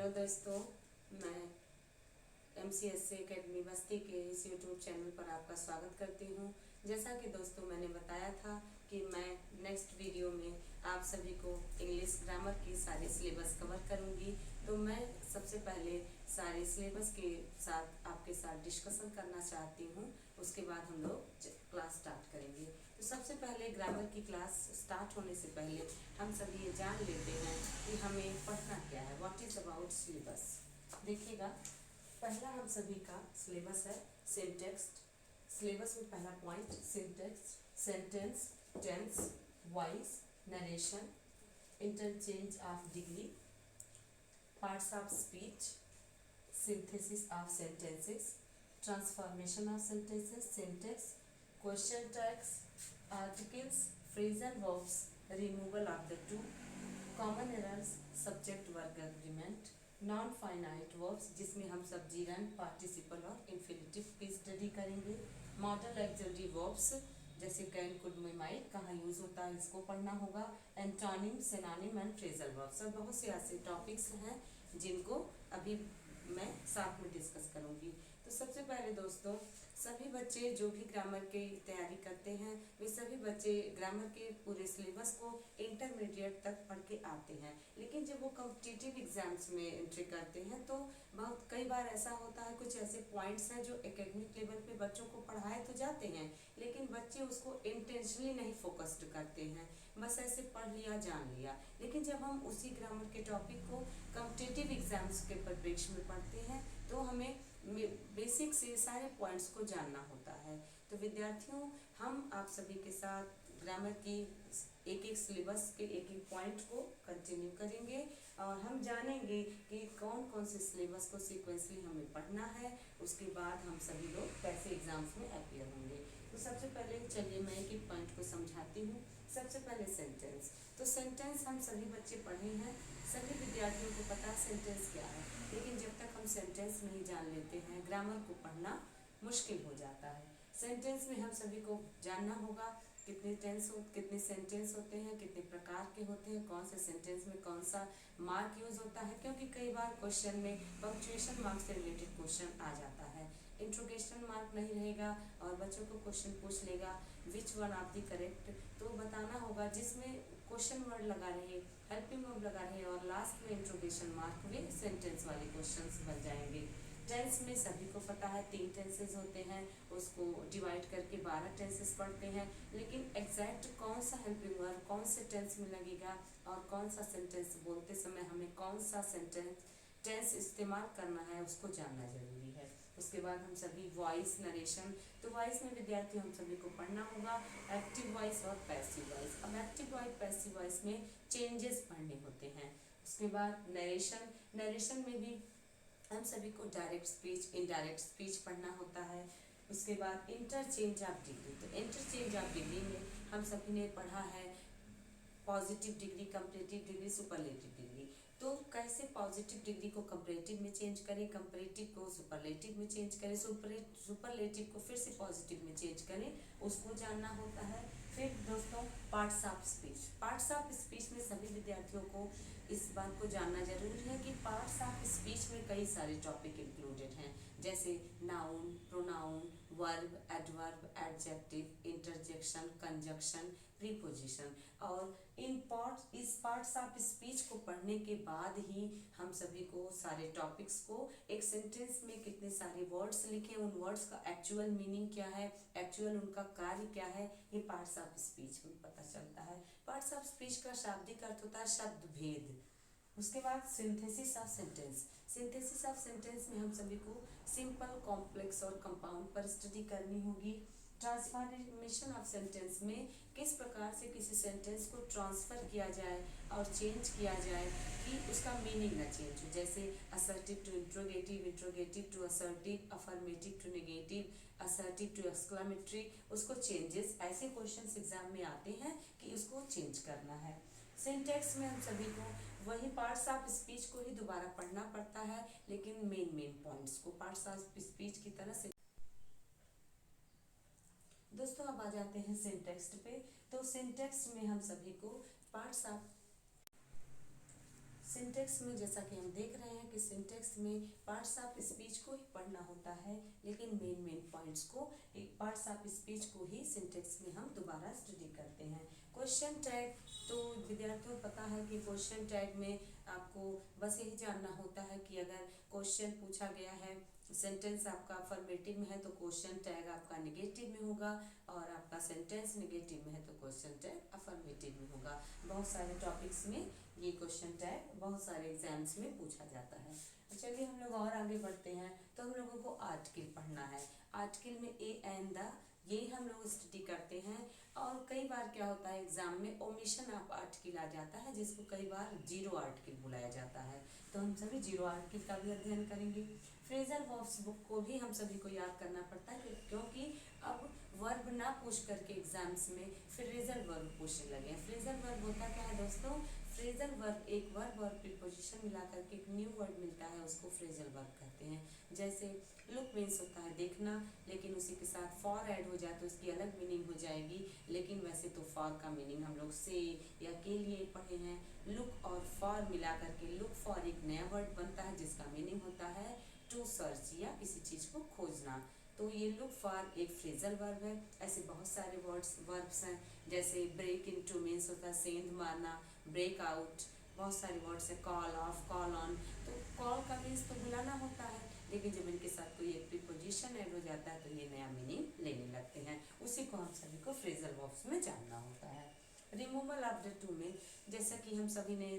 Hello दोस्तों, मैं MCSC academy बस्ती के इस यूट्यूब चैनल पर आपका स्वागत करती हूँ। जैसा कि दोस्तों मैंने बताया था कि मैं नेक्स्ट वीडियो में आप सभी को इंग्लिश ग्रामर की सारी सिलेबस कवर करूँगी। तो मैं सबसे पहले सारे सिलेबस के साथ आपके साथ डिस्कशन करना चाहती हूँ। उसके बाद हम लोग क्लास स्टार्ट करेंगे। तो सबसे पहले ग्रामर की क्लास स्टार्ट होने से पहले हम सभी ये जान लेते हैं कि हमें पढ़ना क्या है। What is about syllabus. देखिएगा, पहला हम सभी का सिलेबस है सिंटैक्स। सिलेबस में पहला point syntax, sentence, tense, voice, narration, interchange of degree, parts of speech, synthesis of sentences, transformation of sentences, syntax, question tags, articles, phrasal verbs, removal of the two, common errors, subject verb agreement, non finite verbs जिसमें हम सब्जीरन, participle और infinitive की study करेंगे। Model axillary verbs जैसे can, could, may, might कहाँ use होता है इसको पढ़ना होगा। Antonym, synonym and phrasal verbs, सब बहुत से ऐसे टॉपिक्स हैं जिनको अभी मैं साथ में डिस्कस करूंगी। तो सबसे पहले दोस्तों, सभी बच्चे जो भी ग्रामर की तैयारी करते हैं वे सभी बच्चे ग्रामर के पूरे सिलेबस को इंटरमीडिएट तक पढ़ के आते हैं। लेकिन जब वो कॉम्पिटिटिव एग्जाम्स में एंट्री करते हैं तो बहुत कई बार ऐसा होता है, कुछ ऐसे पॉइंट्स हैं जो एकेडमिक लेवल पे बच्चों को पढ़ाए तो जाते हैं लेकिन बच्चे उसको इंटेंशनली नहीं फोकस्ड करते हैं, बस ऐसे पढ़ लिया, जान लिया। लेकिन जब हम उसी ग्रामर के टॉपिक को कॉम्पिटिटिव एग्जाम्स के परिप्रेक्ष्य में पढ़ते हैं तो हमें बेसिक से सारे पॉइंट्स को जानना होता है। तो विद्यार्थियों, हम आप सभी के साथ ग्रामर की एक एक सिलेबस के एक एक पॉइंट को कंटिन्यू करेंगे और हम जानेंगे कि कौन कौन से सिलेबस को सीक्वेंसली हमें पढ़ना है। उसके बाद हम सभी लोग कैसे एग्जाम्स में अपीयर होंगे। तो सबसे पहले चलिए मैं एक एक पॉइंट को समझाती हूँ। सबसे पहले सेंटेंस। तो सेंटेंस हम सभी बच्चे पढ़े हैं, सभी विद्यार्थियों को पता है सेंटेंस क्या है। लेकिन जब तक हम सेंटेंस नहीं जान लेते हैं ग्रामर को पढ़ना मुश्किल हो जाता है। सेंटेंस में हम सभी को जानना होगा कितने सेंटेंस होते हैं, कितने प्रकार के होते हैं, कौन से सेंटेंस में कौन सा मार्क यूज होता है, क्योंकि कई बार क्वेश्चन में पंक्चुएशन मार्क से रिलेटेड क्वेश्चन आ जाता है। इंट्रोगेशन मार्क नहीं रहेगा और बच्चों को क्वेश्चन पूछ लेगा which one of the correct, तो बताना होगा जिसमें क्वेश्चन वर्ड लगा रहे, हेल्पिंग वर्ब लगा रहे और लास्ट में इंट्रोगेशन मार्क वे सेंटेंस वाले क्वेश्चंस बन जाएंगे। टेंस में सभी को पता है 3 टेंसेज होते हैं, उसको डिवाइड करके 12 टेंसेस पढ़ते हैं। लेकिन एग्जैक्ट कौन सा हेल्पिंग वर्ब कौन से टेंस में लगेगा और कौन सा सेंटेंस बोलते समय हमें कौन सा टेंस इस्तेमाल करना है उसको जानना जरूरी है। उसके बाद हम सभी वॉइस, नरेशन। तो वॉइस में विद्यार्थी हम सभी को पढ़ना होगा एक्टिव वॉइस और पैसिव वॉइस। अब एक्टिव वॉइस, पैसिव वॉइस में चेंजेस पढ़ने होते हैं। उसके बाद नरेशन। नरेशन में भी हम सभी को डायरेक्ट स्पीच, इनडायरेक्ट स्पीच पढ़ना होता है। उसके बाद इंटरचेंज ऑफ डिग्री। तो इंटरचेंज ऑफ डिग्री में हम सभी ने पढ़ा है positive degree, comparative degree, superlative degree. तो कैसे पॉजिटिव डिग्री को कंपैरेटिव में चेंज करें, कंपैरेटिव को सुपरलेटिव में चेंज करें, सुपरलेटिव को फिर से पॉजिटिव में चेंज करें, उसको जानना होता है। फिर दोस्तों parts of speech. Parts of speech में सभी विद्यार्थियों को इस बात को जानना जरूरी है कि पार्ट्स ऑफ स्पीच में कई सारे टॉपिक इंक्लूडेड हैं, जैसे noun, pronoun, verb, adverb, adjective, interjection, conjunction, preposition. और इस पार्ट्स ऑफ स्पीच को पढ़ने के बाद ही हम सभी को सारे टॉपिक्स को एक सेंटेंस में कितने सारे वर्ड्स लिखे, उन वर्ड्स का एक्चुअल मीनिंग क्या है, एक्चुअल उनका कार्य क्या है, ये पार्ट्स ऑफ स्पीच में पता चलता है। पार्ट्स ऑफ स्पीच का शाब्दिक अर्थ होता है शब्द भेद। उसके बाद synthesis of sentence. Synthesis of sentence में हम सभी को सिंपल, कॉम्प्लेक्स और कंपाउंड पर स्टडी करनी होगी। ट्रांसफॉर्मेशन ऑफ सेंटेंस में किस प्रकार से किसी सेंटेंस को ट्रांसफर किया जाए और चेंज किया जाए कि उसका मीनिंग ना चेंज हो, जैसे assertive to interrogative, interrogative to assertive, affirmative to negative, assertive to exclamatory, उसको चेंजेस, ऐसे क्वेश्चंस एग्जाम में आते हैं कि उसको चेंज करना है। सिंटैक्स में हम सभी को वही पार्ट्स ऑफ स्पीच को ही दोबारा पढ़ना पड़ता है, लेकिन मेन पॉइंट्स को पार्ट्स ऑफ स्पीच की तरह से। दोस्तों अब आ जाते हैं सिंटैक्स पे। तो सिंटैक्स में हम सभी को पार्ट्स ऑफ सिंटेक्स में जैसा कि हम देख रहे हैं कि सिंटेक्स में पार्ट्स ऑफ स्पीच को ही पढ़ना होता है, लेकिन मेन पॉइंट्स को, पार्ट्स ऑफ स्पीच को ही सिंटेक्स में हम दोबारा स्टडी करते हैं। क्वेश्चन टैग, तो विद्यार्थियों को पता है कि क्वेश्चन टैग में आपको बस यही जानना होता है कि अगर क्वेश्चन पूछा गया है, सेंटेंस आपका अफर्मेटिव में है तो क्वेश्चन टैग आपका नेगेटिव में होगा, और आपका सेंटेंस नेगेटिव में है तो क्वेश्चन टैग अफर्मेटिव में होगा। बहुत सारे टॉपिक्स में ये क्वेश्चन टैग बहुत सारे एग्जाम्स में पूछा जाता है। चलिए हम लोग और आगे बढ़ते हैं। तो हम लोगों को आर्टिकल पढ़ना है। आर्टिकल में ए एंड द, ये हम लोग स्टडी करते हैं। और कई बार क्या होता है एग्जाम में ओमिशन ऑफ आर्टिकल आ जाता है, जिसको कई बार जीरो आर्टिकल बुलाया जाता है, तो हम सभी जीरो आर्टिकल का भी अध्ययन करेंगे। फ्रेजल वर्ब्स बुक को भी हम सभी को याद करना पड़ता है, क्योंकि अब वर्ब ना पूछ करके एग्जाम्स में फ्रेजल वर्ब पूछने लगे हैं। फ्रेजल वर्ब होता क्या है दोस्तों? फ्रेजल वर्ब एक वर्ब और प्रीपोजिशन मिला करके एक न्यू वर्ड मिलता है, उसको फ्रेजल वर्ब कहते हैं। जैसे लुक मीन्स होता है देखना, लेकिन उसी के साथ फॉर ऐड हो जाए तो उसकी अलग मीनिंग हो जाएगी, लेकिन वैसे तो फॉर का मीनिंग हम लोग से या के लिए पढ़े हैं। लुक और फॉर मिला करके लुक फॉर एक नया वर्ड बनता है, जिसका मीनिंग होता है टू सर्च या किसी चीज़ को खोजना। तो ये लुक फॉर एक फ्रेजल वर्ब है। ऐसे बहुत सारे वर्ब्स हैं, जैसे ब्रेक इनटू मीन्स होता है सेंध मारना, ब्रेक आउट, बहुत सारे वर्ड्स है, कॉल ऑफ, कॉल ऑन। तो कॉल का मीन्स तो बुलाना होता है, लेकिन जब इनके साथ कोई एक प्रीपोजिशन ऐड हो जाता है तो ये नया मीनिंग लेने लगते हैं। उसी को हम सभी को फ्रेजल वर्ब्स में जानना होता है। रिमूवल ऑफ द टू में, जैसा कि हम सभी ने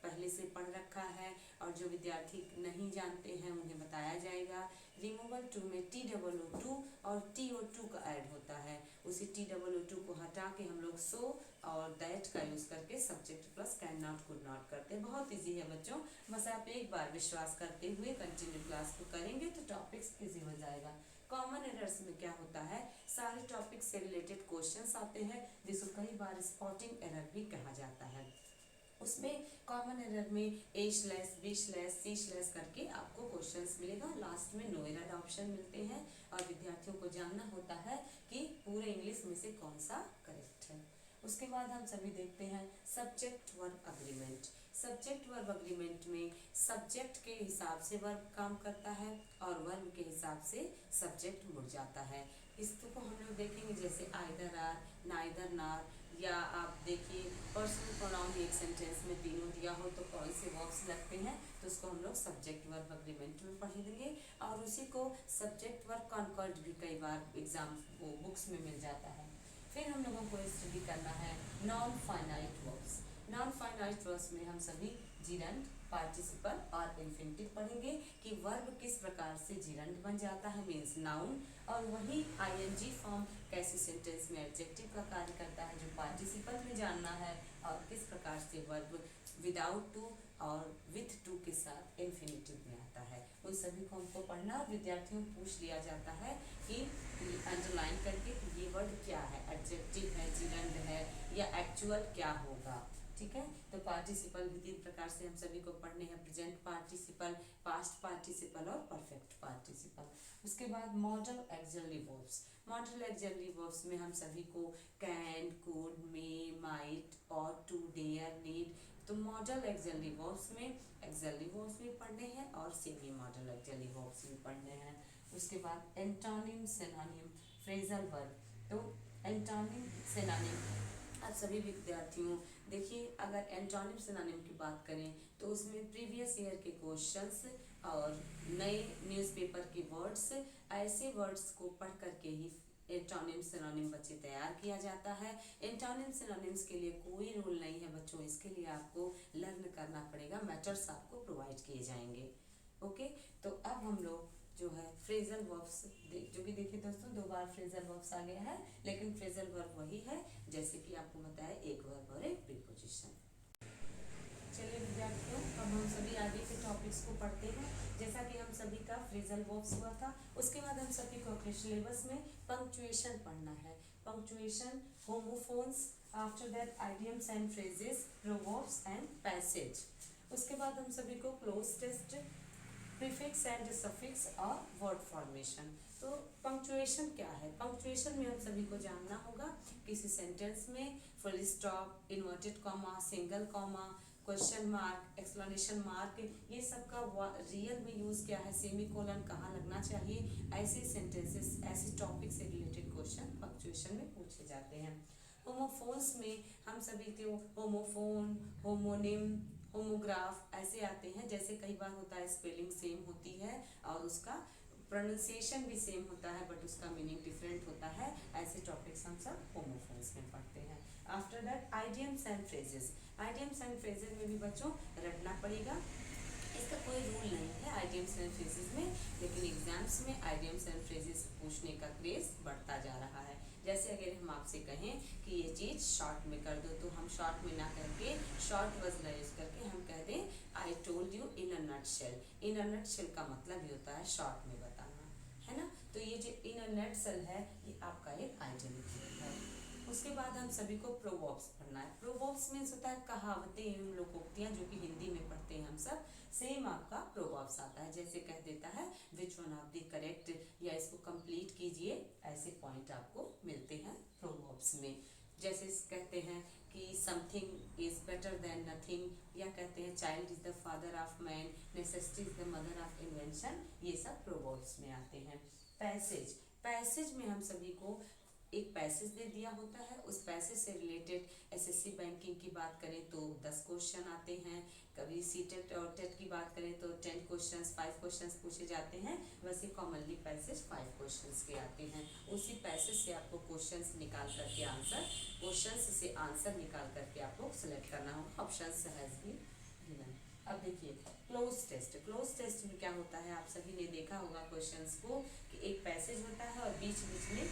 पहले से पढ़ रखा है, और जो विद्यार्थी नहीं जानते हैं उन्हें बताया जाएगा। रिमूवल टू में TOO और TO2 का ऐड होता है। उसी TOO को हटा के हम लोग सो और दैट का यूज़ करके subject plus can not could not करते हैं। बहुत इजी है बच्चों, बस आप एक बार विश्वास करते हुए कंटिन्यू क्लास को करेंगे तो टॉपिक्स इजी हो जाएगा। कॉमन एरर्स में क्या होता है, सारे टॉपिक से रिलेटेड क्वेश्चंस आते हैं, जिसको कई बार स्पॉटिंग एरर भी कहा जाता है। उसमें कॉमन एरर में A slash B slash C slash करके आपको क्वेश्चंस मिलेगा, लास्ट में नो एरर ऑप्शन मिलते हैं, और विद्यार्थियों को जानना होता है कि पूरे इंग्लिश में से कौन सा करेक्ट है। उसके बाद हम सभी देखते हैं subject verb agreement. Subject verb agreement में सब्जेक्ट के हिसाब से वर्ब काम करता है और वर्ब के हिसाब से सब्जेक्ट मुड़ जाता है। इसको हम लोग देखेंगे, जैसे आइदर आर, नाइदर नार, या आप देखिए पर्सनल प्रोनाउन एक सेंटेंस में तीनों दिया हो तो कौन से वर्ब्स लगते हैं, तो उसको हम लोग सब्जेक्ट वर्ब अग्रीमेंट में पढ़ेंगे। और उसी को सब्जेक्ट वर्ब कॉन्कॉर्ड भी कई बार एग्जाम बुक्स में मिल जाता है। फिर हम लोगों को स्टडी करना है non finite verbs. Non finite verbs में हम सभी जिरंड, पार्टिसिपल और इन्फिनिटिव पढ़ेंगे कि वर्ब किस प्रकार से जिरंड बन जाता है, मीन्स नाउन, और वही ING फॉर्म कैसे सेंटेंस में एडजेक्टिव का कार्य करता है, जो पार्टिसिपल में जानना है, और किस प्रकार से वर्ब विदाउट टू और विथ टू के साथ इन्फिनिटिव में आता है। उन सभी को हमको पढ़ना, और विद्यार्थियों को पूछ लिया जाता है कि अंडरलाइन करके ये वर्ड क्या है, एडजेक्टिव है, जिरंड है, या एक्चुअल क्या होगा। ठीक है, तो पार्टिसिपल भी तीन प्रकार से हम सभी को पढ़ने हैं, प्रेजेंट पार्टिसिपल, पास्ट पार्टिसिपल और परफेक्ट पार्टिसिपल। उसके बाद modal auxiliary verbs. Modal auxiliary verbs में हम सभी को can, could, may, might, ought to, dare, need, तो मॉडल ऑक्सिलरी वर्ब्स में ऑक्सिलरी वर्ब्स भी पढ़ने हैं और सेमी मॉडल ऑक्सिलरी वर्ब्स भी पढ़ने हैं। उसके बाद एंटोनिम, सिनोनिम, फ्रेजल वर्ब। तो एंटोनिम, सिनोनिम, आप सभी विद्यार्थियों देखिए, अगर एंटोनिम सिनोनिम की बात करें तो उसमें प्रीवियस ईयर के क्वेश्चंस और नए न्यूज़पेपर के वर्ड्स, ऐसे वर्ड्स को पढ़ करके ही एंटोनिम सिनोनिम बच्चे तैयार किया जाता है। एंटोनिम सिनोनिम्स के लिए कोई रूल नहीं है बच्चों, इसके लिए आपको लर्न करना पड़ेगा, मैथड्स आपको प्रोवाइड किए जाएंगे। ओके, तो अब हम लोग जो है फ्रेजल वर्ब्स, जो कि देखिए दोस्तों 2 बार फ्रेजल वर्ब्स आ गया है, लेकिन फ्रेजल वर्ब वही है जैसे कि आपको बताया, एक वर्ब और एक प्रीपोजिशन। चलिए विद्यार्थियों, अब हम सभी आगे के टॉपिक्स को पढ़ते हैं। जैसा कि हम सभी का फ्रेजल वर्ब्स हुआ था, उसके बाद हम सभी को अपने सिलेबस में पंक्चुएशन पढ़ना है। Punctuation, homophones, after that idioms and phrases, proverbs and passage. उसके बाद हम सभी को cloze test, prefix and suffix और वर्ड फॉर्मेशन। तो पंक्चुएशन क्या है? पंक्चुएशन में हम सभी को जानना होगा किसी सेंटेंस में full stop, inverted comma, single comma, question mark, explanation mark, ये सब का रियल में यूज क्या है, सेमीकोलन कहाँ लगना चाहिए, ऐसे सेंटेंसेस, ऐसे टॉपिक से रिलेटेड क्वेश्चन पंक्चुएशन में पूछे जाते हैं। होमोफोन्स में हम सभी के होमोफोन, होमोनिम, होमोग्राफ ऐसे आते हैं। जैसे कई बार होता है स्पेलिंग सेम होती है और उसका प्रोनाउंसिएशन भी सेम होता है बट उसका मीनिंग डिफरेंट होता है। ऐसे टॉपिक्स हम सब होमोफोन्स में पढ़ते हैं। After that idioms and phrases. Idioms and phrases में भी बच्चों रटना पड़ेगा, इसका कोई रूल नहीं है आइडियम्स एंड फ्रेजेस में, लेकिन एग्जाम्स में आइडियम्स एंड फ्रेजेस पूछने का क्रेज बढ़ता जा रहा है। जैसे अगर हम आपसे कहें कि ये चीज़ शॉर्ट में कर दो, तो हम शॉर्ट में ना करके शॉर्ट वर्ड यूज करके हम कह दें I told you in a nutshell. In a nutshell का मतलब ही होता है शॉर्ट में बताना, है ना। तो ये जो इन अ नटशेल है ये आपका एक आइडियम है। उसके बाद हम सभी को प्रोवर्ब्स पढ़ना है। प्रोवर्ब्स मीन्स होता है कहावतें एवं लोकोक्तियाँ, जो कि हिंदी में पढ़ते हैं हम सब। सेम आपका प्रोवर्ब्स आता है, जैसे कह देता है which one of the correct, या इसको कंप्लीट कीजिए, ऐसे पॉइंट आपको मिलते हैं प्रोवर्ब्स में। जैसे कहते हैं कि something is better than nothing, या कहते हैं child is the father of man, necessity is the mother of invention, ये सब प्रोवर्ब्स में आते हैं। पैसेज, पैसेज में हम सभी को एक पैसेज दे दिया होता है, उस पैसेज से रिलेटेड एसएससी बैंकिंग की बात करें तो 10 क्वेश्चन आते हैं, कभी सीटेट और टेट की बात करें तो 10 क्वेश्चंस 5 क्वेश्चंस पूछे जाते हैं। वैसे कॉमनली पैसेज 5 क्वेश्चंस के आते हैं। उसी पैसेज से आपको क्वेश्चंस निकाल करके आंसर, क्वेश्चंस से आंसर निकाल करके आपको सेलेक्ट करना होगा। Options has been given. अब देखिए क्लोज टेस्ट। क्लोज टेस्ट में क्या होता है, आप सभी ने देखा होगा क्वेश्चंस को कि एक पैसेज होता है और बीच बीच में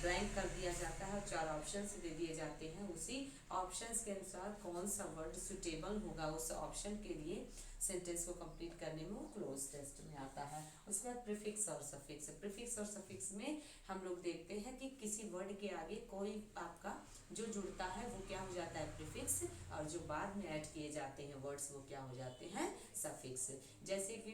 ब्लैंक कर दिया जाता है और 4 ऑप्शंस दे दिए जाते हैं। उसी ऑप्शंस के अनुसार कौन सा वर्ड सुटेबल होगा उस ऑप्शन के लिए सेंटेंस को कंप्लीट करने में, वो क्लोज टेस्ट में आता है। उसके बाद प्रीफिक्स और सफिक्स। प्रीफिक्स और सफिक्स में हम लोग देखते हैं कि किसी वर्ड के आगे कोई आपका जो जुड़ता है वो क्या हो जाता है प्रीफिक्स, और जो बाद में ऐड किए जाते हैं वर्ड्स वो क्या हो जाते हैं सफिक्स। जैसे कि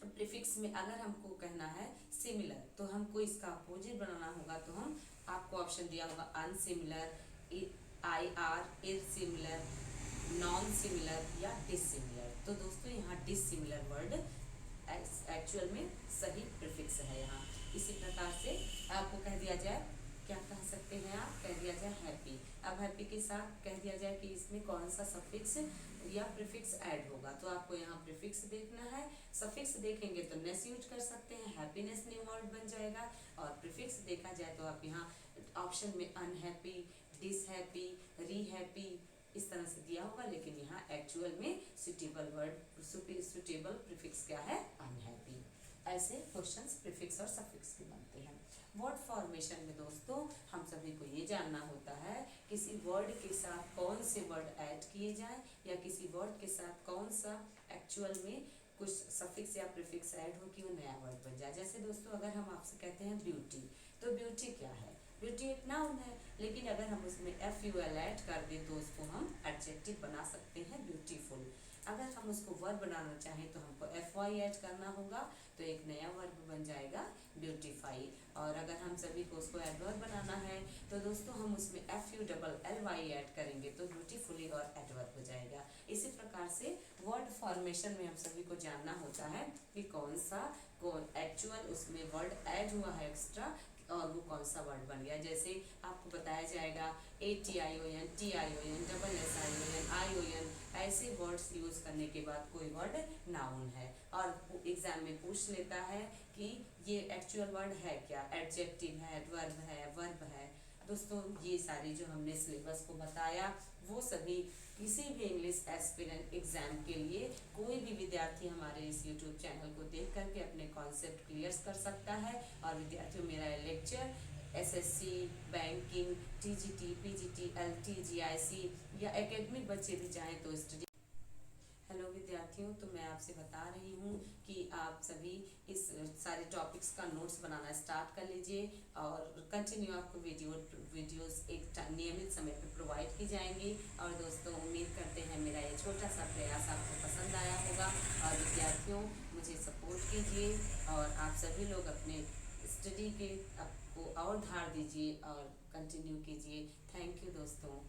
प्रीफिक्स में अगर हमको कहना है सिमिलर, तो हमको इसका अपोजिट बनाना होगा, तो हम आपको ऑप्शन दिया होगा अनसिमिलर, IR, इरसिमिलर, नॉन सिमिलर या डिसिमिलर। तो दोस्तों यहाँ डिसिमिलर वर्ड एक्चुअल में सही प्रीफिक्स है यहाँ। इसी प्रकार से आपको कह दिया जाए, क्या कह सकते हैं आप, कह दिया जाए हैप्पी। अब हैप्पी के साथ कह दिया जाए कि इसमें कौन सा सफिक्स या प्रीफिक्स ऐड होगा, तो आपको यहाँ प्रीफिक्स देखना है। सफिक्स देखेंगे तो नेस यूज कर सकते हैं, हैप्पीनेस न्यू वर्ड बन जाएगा। और प्रीफिक्स देखा जाए तो आप यहाँ ऑप्शन में अनहैप्पी, डिसहैप्पी, रीहैप्पी इस तरह से दिया होगा, लेकिन यहाँ एक्चुअल में सुटेबल वर्ड, सुटेबल प्रीफिक्स क्या है, अनहैप्पी। ऐसे क्वेश्चंस प्रीफिक्स और सफिक्स के बनते हैं। वर्ड फॉर्मेशन में दोस्तों हम सभी को ये जानना होता है किसी वर्ड के साथ कौन से वर्ड ऐड किए जाएं, या किसी वर्ड के साथ कौन सा एक्चुअल में कुछ सफिक्स या प्रीफिक्स ऐड हो कि वो नया वर्ड बन जाए। जैसे दोस्तों अगर हम आपसे कहते हैं ब्यूटी, तो ब्यूटी क्या है, ब्यूटी एक नाउन है, लेकिन अगर हम उसमें FUL ऐड कर दें तो उसको हम एडजेक्टिव बना सकते हैं ब्यूटीफुल। अगर हम उसको वर्ब बनाना चाहें तो हमको FY ऐड करना होगा, तो एक नया वर्ब बन जाएगा ब्यूटीफाई। और अगर हम सभी को उसको एडवर्ब बनाना है तो दोस्तों हम उसमें FULLY ऐड करेंगे तो ब्यूटीफुली और एडवर्ब हो जाएगा। इसी प्रकार से वर्ड फॉर्मेशन में हम सभी को जानना होता है कि कौन एक्चुअल उसमें वर्ड ऐड हुआ है एक्स्ट्रा, और वो कौन सा वर्ड बन गया। जैसे आपको बताया जाएगा ATION, TION, SSION, ION, ऐसे वर्ड्स यूज करने के बाद कोई वर्ड नाउन है, और एग्जाम में पूछ लेता है कि ये एक्चुअल वर्ड है क्या, एडजेक्टिव है, एडवर्ब है, वर्ब है। दोस्तों ये सारी जो हमने सिलेबस को बताया वो सभी किसी भी इंग्लिश एस्पिरेंट एग्जाम के लिए कोई भी विद्यार्थी हमारे इस YouTube चैनल को देख करके अपने कॉन्सेप्ट क्लियर कर सकता है। और विद्यार्थियों मेरा lecture SSC, banking, TGT, PGT, LT, GIC या एकेडमिक बच्चे भी चाहें तो स्टडी। हेलो विद्यार्थियों, तो मैं आपसे बता रही हूँ कि आप सभी इस सारे टॉपिक्स का नोट्स बनाना स्टार्ट कर लीजिए, और कंटिन्यू आपको वीडियोस एक नियमित समय पर प्रोवाइड की जाएंगी। और दोस्तों उम्मीद करते हैं मेरा ये छोटा सा प्रयास आपको पसंद आया होगा। और विद्यार्थियों मुझे सपोर्ट कीजिए, और आप सभी लोग अपने स्टडी के आपको और धार दीजिए और कंटिन्यू कीजिए। थैंक यू दोस्तों।